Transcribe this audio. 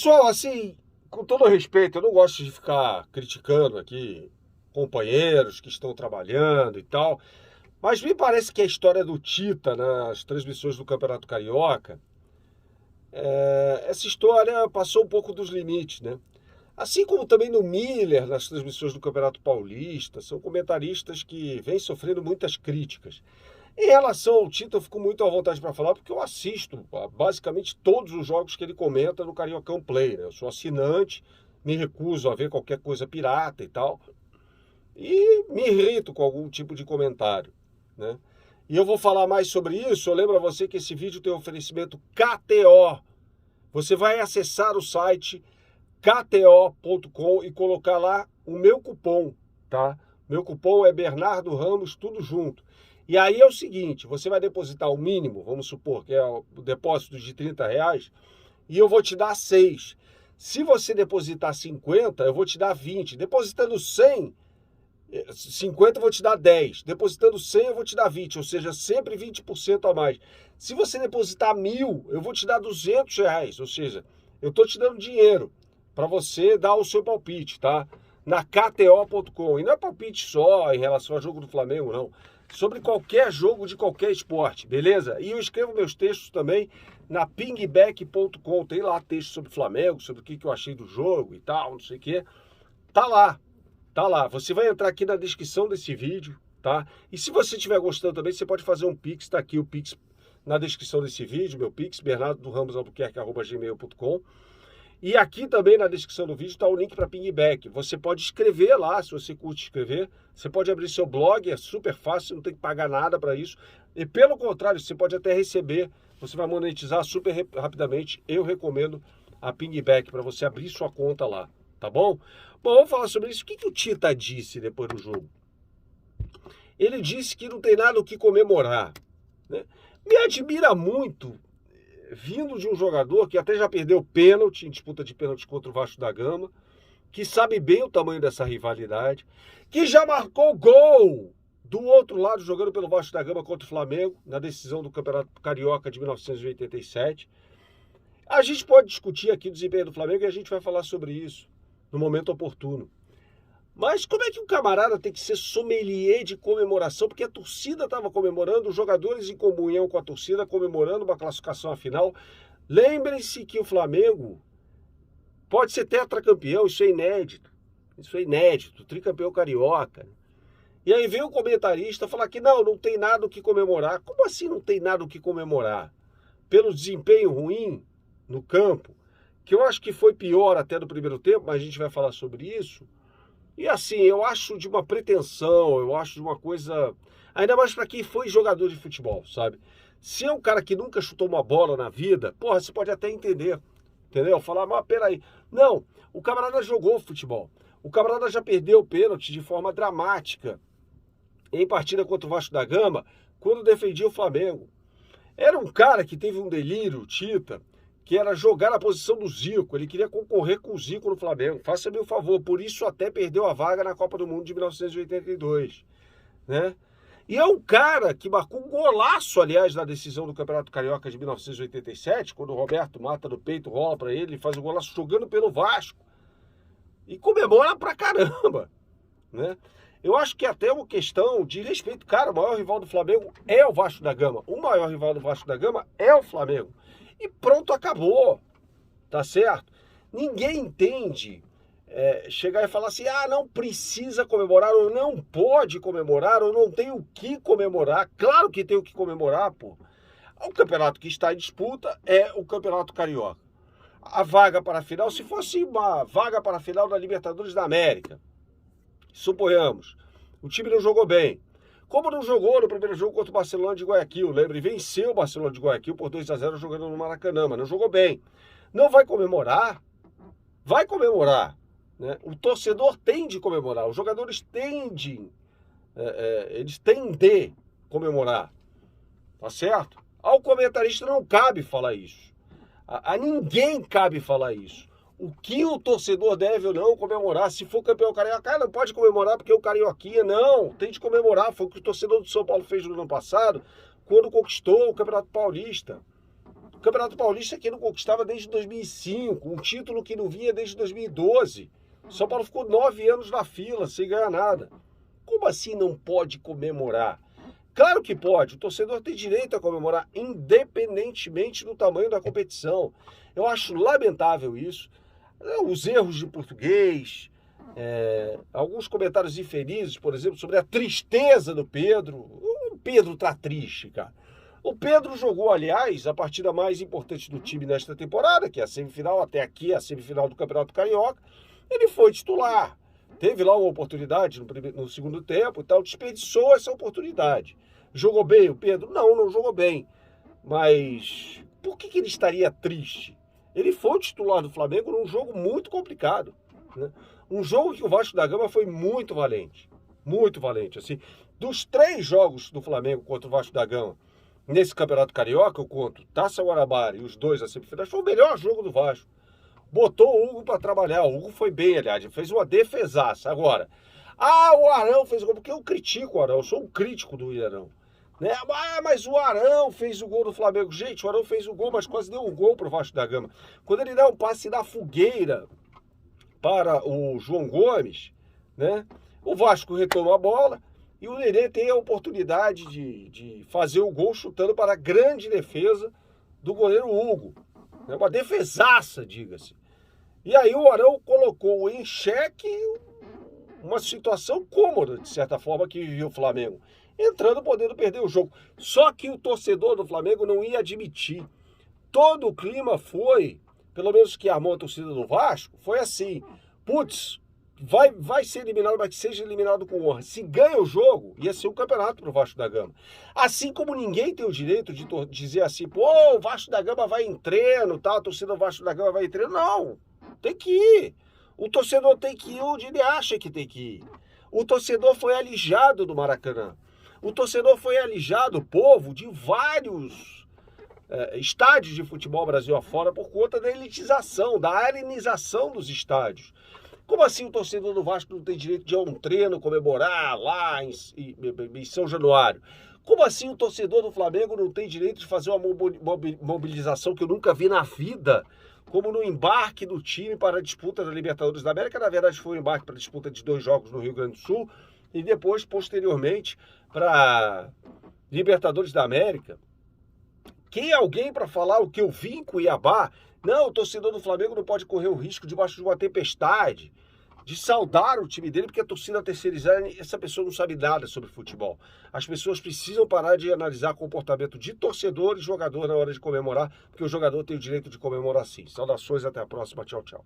Pessoal, assim, com todo respeito, eu não gosto de ficar criticando aqui companheiros que estão trabalhando e tal, mas me parece que a história do Tita nas transmissões do Campeonato Carioca, essa história passou um pouco dos limites, né? Assim como também no Miller, nas transmissões do Campeonato Paulista, são comentaristas que vêm sofrendo muitas críticas. Em relação ao Tita, eu fico muito à vontade para falar, porque eu assisto basicamente todos os jogos que ele comenta no Cariocão Play, né? Eu sou assinante, me recuso a ver qualquer coisa pirata e tal, e me irrito com algum tipo de comentário, né? E eu vou falar mais sobre isso. Eu lembro a você que esse vídeo tem um oferecimento KTO. Você vai acessar o site kto.com e colocar lá o meu cupom, tá? Meu cupom é Bernardo Ramos, tudo junto. E aí é o seguinte, você vai depositar o mínimo, vamos supor que é o depósito de R$ 30, e eu vou te dar 6. Se você depositar 50, eu vou te dar 20. Depositando 50 eu vou te dar 10. Depositando 100 eu vou te dar 20, ou seja, sempre 20% a mais. Se você depositar 1.000, eu vou te dar R$ 200, ou seja, eu estou te dando dinheiro para você dar o seu palpite, tá? Na KTO.com. E não é palpite só em relação ao jogo do Flamengo, não. Sobre qualquer jogo de qualquer esporte, beleza? E eu escrevo meus textos também na pingback.com. Tem lá texto sobre Flamengo, sobre o que eu achei do jogo e tal, não sei o quê. Tá lá, tá lá. Você vai entrar aqui na descrição desse vídeo, tá? E se você estiver gostando também, você pode fazer um Pix. Tá aqui o Pix na descrição desse vídeo, meu Pix, bernardo.ramos.albuquerque@gmail.com. E aqui também na descrição do vídeo está o link para Pingback. Você pode escrever lá, se você curte escrever. Você pode abrir seu blog, é super fácil, não tem que pagar nada para isso. E pelo contrário, você pode até receber, você vai monetizar super rapidamente. Eu recomendo a Pingback para você abrir sua conta lá, tá bom? Bom, vamos falar sobre isso. O que o Tita disse depois do jogo? Ele disse que não tem nada o que comemorar, né? Me admira muito, vindo de um jogador que até já perdeu pênalti, em disputa de pênalti contra o Vasco da Gama, que sabe bem o tamanho dessa rivalidade, que já marcou gol do outro lado, jogando pelo Vasco da Gama contra o Flamengo, na decisão do Campeonato Carioca de 1987. A gente pode discutir aqui o desempenho do Flamengo e a gente vai falar sobre isso no momento oportuno. Mas como é que um camarada tem que ser sommelier de comemoração? Porque a torcida estava comemorando, os jogadores em comunhão com a torcida comemorando uma classificação à final. Lembrem-se que o Flamengo pode ser tetracampeão, isso é inédito. Isso é inédito, tricampeão carioca. E aí vem o comentarista falar que não tem nada o que comemorar. Como assim não tem nada o que comemorar? Pelo desempenho ruim no campo, que eu acho que foi pior até no primeiro tempo, mas a gente vai falar sobre isso. E assim, eu acho de uma pretensão, eu acho de uma coisa... Ainda mais para quem foi jogador de futebol, sabe? Se é um cara que nunca chutou uma bola na vida, porra, você pode até entender, entendeu? Falar, mas peraí. Não, o camarada jogou futebol. O camarada já perdeu o pênalti de forma dramática em partida contra o Vasco da Gama, quando defendia o Flamengo. Era um cara que teve um delírio, o Tita, que era jogar na posição do Zico. Ele queria concorrer com o Zico no Flamengo. Faça-me o favor, por isso até perdeu a vaga na Copa do Mundo de 1982, né? E é um cara que marcou um golaço, aliás, na decisão do Campeonato Carioca de 1987, quando o Roberto mata no peito, rola para ele faz o golaço jogando pelo Vasco. E comemora pra caramba, né? Eu acho que até uma questão de respeito. Cara, o maior rival do Flamengo é o Vasco da Gama. O maior rival do Vasco da Gama é o Flamengo. E pronto, acabou, tá certo? Ninguém entende chegar e falar assim, não precisa comemorar, ou não pode comemorar, ou não tem o que comemorar. Claro que tem o que comemorar, pô. O campeonato que está em disputa é o Campeonato Carioca. A vaga para a final, se fosse uma vaga para a final da Libertadores da América, suponhamos, o time não jogou bem. Como não jogou no primeiro jogo contra o Barcelona de Guayaquil, lembra? E venceu o Barcelona de Guayaquil por 2-0 jogando no Maracanã, mas não jogou bem. Não vai comemorar? Vai comemorar, né? O torcedor tem de comemorar, os jogadores tendem, eles têm de comemorar, tá certo? Ao comentarista não cabe falar isso. A ninguém cabe falar isso. O que o torcedor deve ou não comemorar, se for campeão carioca, não pode comemorar porque é o carioquinha, não, tem de comemorar, foi o que o torcedor do São Paulo fez no ano passado, quando conquistou o Campeonato Paulista. Campeonato Paulista que não conquistava desde 2005, um título que não vinha desde 2012. São Paulo ficou 9 anos na fila, sem ganhar nada. Como assim não pode comemorar? Claro que pode, o torcedor tem direito a comemorar, independentemente do tamanho da competição. Eu acho lamentável isso. Os erros de português, alguns comentários infelizes, por exemplo, sobre a tristeza do Pedro. O Pedro tá triste, cara. O Pedro jogou, aliás, a partida mais importante do time nesta temporada, que é a semifinal, até aqui a semifinal do Campeonato Carioca. Ele foi titular. Teve lá uma oportunidade no segundo tempo e tal, desperdiçou essa oportunidade. Jogou bem o Pedro? Não jogou bem. Mas por que ele estaria triste? Ele foi o titular do Flamengo num jogo muito complicado, né? Um jogo que o Vasco da Gama foi muito valente. Muito valente. Assim, dos 3 jogos do Flamengo contra o Vasco da Gama, nesse Campeonato Carioca, eu conto Taça Guanabara e os 2 a semifinais, foi o melhor jogo do Vasco. Botou o Hugo para trabalhar. O Hugo foi bem, aliás, ele fez uma defesaça. Agora, o Arão fez o gol, porque eu critico o Arão, eu sou um crítico do Arão. Né? Mas o Arão fez o gol do Flamengo. Gente, o Arão fez o gol, mas quase deu um gol pro Vasco da Gama. Quando ele dá um passe na fogueira para o João Gomes, né? O Vasco retoma a bola e o Nenê tem a oportunidade de fazer o gol chutando para a grande defesa do goleiro Hugo. É uma defesaça, diga-se. E aí o Arão colocou em xeque uma situação cômoda, de certa forma, que vivia o Flamengo, entrando podendo perder o jogo. Só que o torcedor do Flamengo não ia admitir. Todo o clima foi, pelo menos que armou a torcida do Vasco, foi assim: putz, vai ser eliminado, mas que seja eliminado com honra. Se ganha o jogo, ia ser um campeonato pro Vasco da Gama. Assim como ninguém tem o direito de dizer assim, pô, o Vasco da Gama vai em treino, tal, a torcida do Vasco da Gama vai em treino. Não, tem que ir. O torcedor tem que ir onde ele acha que tem que ir. O torcedor foi alijado do Maracanã. O torcedor foi alijado, o povo, de vários estádios de futebol Brasil afora por conta da elitização, da arenização dos estádios. Como assim o torcedor do Vasco não tem direito de ir a um treino, comemorar lá em São Januário? Como assim o torcedor do Flamengo não tem direito de fazer uma mobilização que eu nunca vi na vida, como no embarque do time para a disputa da Libertadores da América? Na verdade foi um embarque para a disputa de 2 jogos no Rio Grande do Sul e depois, posteriormente, para Libertadores da América. Quem é alguém para falar o que eu vi em Cuiabá? Não, o torcedor do Flamengo não pode correr o risco debaixo de uma tempestade, de saudar o time dele, porque a torcida terceirizada, essa pessoa não sabe nada sobre futebol. As pessoas precisam parar de analisar comportamento de torcedor e jogador na hora de comemorar, porque o jogador tem o direito de comemorar sim. Saudações, até a próxima, tchau, tchau.